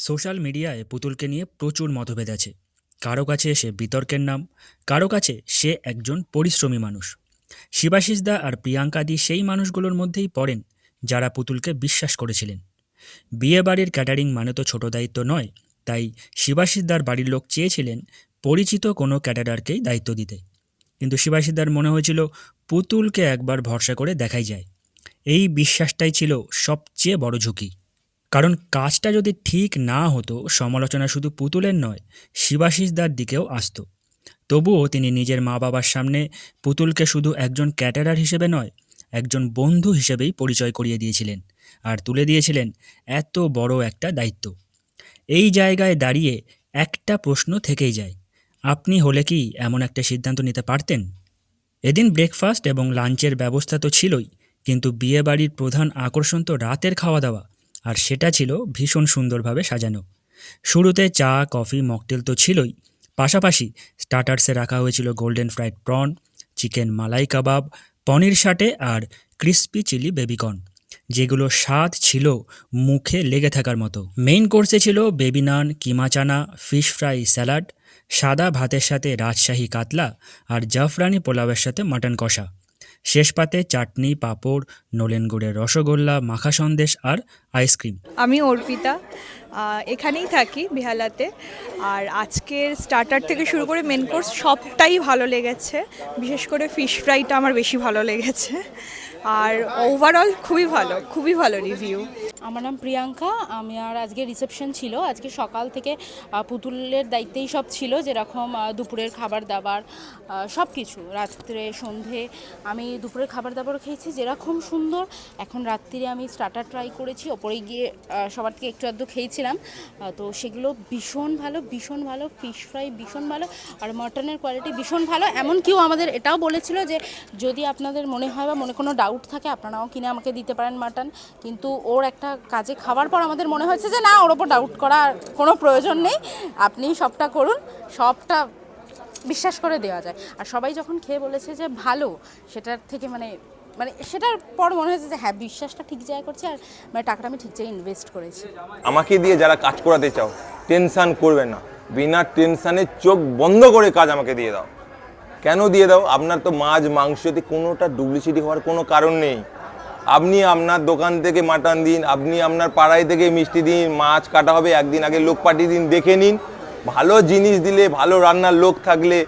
Social মিডিয়ায় পুতুলকে নিয়ে প্রচুর মতভেদ আছে। কারো কাছে সে বিতর্কের নাম, কারো কাছে সে একজন পরিশ্রমী মানুষ। শিবাশিস দা আর প্রিয়াঙ্কা দি সেই মানুষগুলোর মধ্যেই পড়েন যারা পুতুলকে বিশ্বাস করেছিলেন। বিয়ে বাড়ির ক্যাটারিং মানে তো ছোট দায়িত্ব নয়, তাই শিবাশিস দার বাড়ির লোক চেয়েছিলেন পরিচিত কোনো ক্যাটারারকেই দায়িত্ব দিতে। কিন্তু শিবাশিস দার মনে হয়েছিল পুতুলকে একবার ভরসা করে দেখাই যায়। এই বিশ্বাসটাই ছিল সবচেয়ে বড় ঝুঁকি। কারণ কাজটা যদি ঠিক না হতো, সমালোচনা শুধু পুতুলের নয়, শিবাশিস দার দিকেও আসতো। তবুও তিনি নিজের মা বাবার সামনে পুতুলকে শুধু একজন ক্যাটারার হিসেবে নয়, একজন বন্ধু হিসেবেই পরিচয় করিয়ে দিয়েছিলেন আর তুলে দিয়েছিলেন এত বড় একটা দায়িত্ব। এই জায়গায় দাঁড়িয়ে একটা প্রশ্ন থেকেই যায়, আপনি হলে কি এমন একটা সিদ্ধান্ত নিতে পারতেন? এদিন ব্রেকফাস্ট এবং লাঞ্চের ব্যবস্থা তো ছিলই, কিন্তু বিয়েবাড়ির প্রধান আকর্ষণ তো রাতের খাওয়া দাওয়া, আর সেটা ছিল ভীষণ সুন্দরভাবে সাজানো। শুরুতে চা, কফি, মকটেল তো ছিলই, পাশাপাশি স্টার্টার্সে রাখা হয়েছিল গোল্ডেন ফ্রাইড প্রন, চিকেন মালাই কাবাব, পনির সাটে আর ক্রিস্পি চিলি বেবিকর্ন, যেগুলো স্বাদ ছিল মুখে লেগে থাকার মতো। মেইন কোর্সে ছিল বেবি নান, কিমা চানা, ফিশ ফ্রাই, স্যালাড, সাদা ভাতের সাথে রাজশাহী কাতলা আর জাফরানি পোলাওয়ের সাথে মাটন কষা। শেষ পাতে চাটনি, পাঁপড়, নলেন গুড়ের রসগোল্লা, মাখা সন্দেশ আর আইসক্রিম। আমি অর্পিতা, এখানেই থাকি বেহালাতে। আর আজকের স্টার্টার থেকে শুরু করে মেন কোর্স সবটাই ভালো লেগেছে। বিশেষ করে ফিশ ফ্রাইটা আমার বেশি ভালো লেগেছে। আর ওভারঅল খুবই ভালো রিভিউ। আমার নাম প্রিয়াঙ্কা। আমি আর আজকে রিসেপশন ছিল, আজকে সকাল থেকে পুতুলের দায়িত্বেই সব ছিল, যেরকম দুপুরের খাবার দাবার সব কিছু, রাত্রে সন্ধে আমি দুপুরের খাবার দাবারও খেয়েছি যেরকম সুন্দর। এখন রাত্রিরে আমি স্টার্টার ট্রাই করেছি, ওপরে গিয়ে সবার থেকে একটু আধটু খেয়েছিলাম, তো সেগুলো ভীষণ ভালো। ফিশ ফ্রাই ভীষণ ভালো, আর মাটনের কোয়ালিটি ভীষণ ভালো। এমনকিও আমাদের এটাও বলেছিল যে যদি আপনাদের মনে হয় বা মনে কোনো ডাউট থাকে আপনারাও কিনে আমাকে দিতে পারেন মাটন। কিন্তু ওর একটা কাজে খাওয়ার পর আমাদের মনে হয়েছে যে না, ওর ওপর ডাউট করার কোনো প্রয়োজন নেই, আপনি সবটা করুন, সবটা বিশ্বাস করে দেওয়া যায়। আর সবাই যখন খেয়ে বলেছে যে ভালো, সেটার থেকে মানে সেটার পর মনে হয়েছে যে হ্যাঁ, বিশ্বাসটা ঠিক জায়গায় করছি, আর মানে টাকাটা আমি ঠিক জায়গায় ইনভেস্ট করেছি। আমাকে দিয়ে যারা কাজ করাতে চাও, টেনশান করবে না, বিনা টেনশানে চোখ বন্ধ করে কাজ আমাকে দিয়ে দাও। কেন দিয়ে দাও? আপনার তো মাছ মাংসতে কোনোটা ডুপ্লিসিটি হওয়ার কোনো কারণ নেই। আপনি আপনার দোকান থেকে মাটন দিন, আপনি আপনার পাড়ায় থেকে মিষ্টি দিন, মাছ কাটা হবে একদিন আগে লোক পাঠিয়ে দিন, দেখে নিন। ভালো জিনিস দিলে, ভালো রান্নার লোক থাকলে,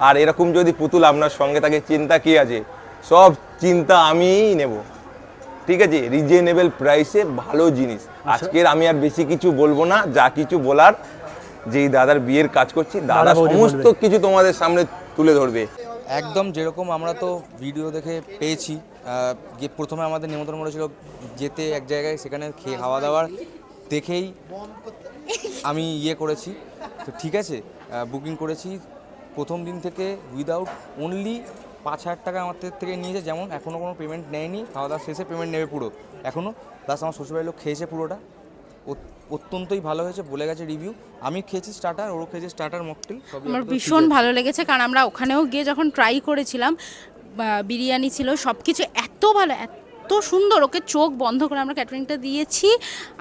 আর এরকম যদি পুতুল আপনার সঙ্গে থাকে, চিন্তা কী আছে? সব চিন্তা আমিই নেব, ঠিক আছে? রিজনেবল প্রাইসে ভালো জিনিস। আজকের আমি আর বেশি কিছু বলবো না, যা কিছু বলার যেই দাদার বিয়ের কাজ করছি, দাদা সমস্ত কিছু তোমাদের সামনে তুলে ধরবে। একদম যেরকম আমরা তো ভিডিও দেখে পেয়েছি, গিয়ে প্রথমে আমাদের নিমন্ত্রণ করেছিল যেতে এক জায়গায়, সেখানে খেয়ে খাওয়া দাওয়ার দেখেই আমি করেছি। তো ঠিক আছে, বুকিং করেছি প্রথম দিন থেকে উইদাউট অনলি 5,000 টাকা আমার থেকে নিয়েছে। যেমন এখনও কোনো পেমেন্ট নেয়নি, খাওয়া দাওয়া শেষে পেমেন্ট নেবে পুরো এখনও। প্লাস আমার শ্বশুরবাড়ির লোক খেয়েছে পুরোটা, অত্যন্তই ভালো হয়েছে বলে গেছে রিভিউ। আমি খেয়েছি স্টার্টার, ওরও খেয়েছে স্টার্টার, মকটেল। আমার ভীষণ ভালো লেগেছে, কারণ আমরা ওখানেও গিয়ে যখন ট্রাই করেছিলাম, বিরিয়ানি ছিল, সব কিছু এত ভালো, এত সুন্দর, ওকে চোখ বন্ধ করে আমরা ক্যাটারিংটা দিয়েছি।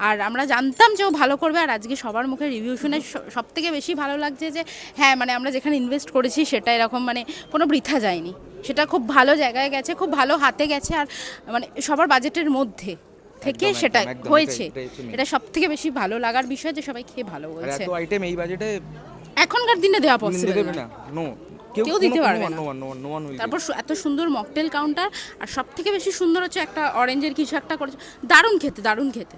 আর আমরা জানতাম যে ও ভালো করবে। আর আজকে সবার মুখে রিভিউ শুনে সব থেকে বেশি ভালো লাগছে যে হ্যাঁ, মানে আমরা যেখানে ইনভেস্ট করেছি সেটা এরকম মানে কোনো বৃথা যায়নি, সেটা খুব ভালো জায়গায় গেছে, খুব ভালো হাতে গেছে, আর মানে সবার বাজেটের মধ্যে থেকে সেটা হয়েছে। এটা সব থেকে বেশি ভালো লাগার বিষয় যে সবাই খেয়ে ভালো বলছে। এত আইটেম এই বাজেটে এখনকার দিনে দেওয়া পসিবল না, নো, কেউ দিতে পারবে না। No one. তারপর এত সুন্দর মকটেল কাউন্টার, আর সব থেকে বেশি সুন্দর হচ্ছে একটা অরেঞ্জের কিছু একটা করেছে, দারুণ খেতে।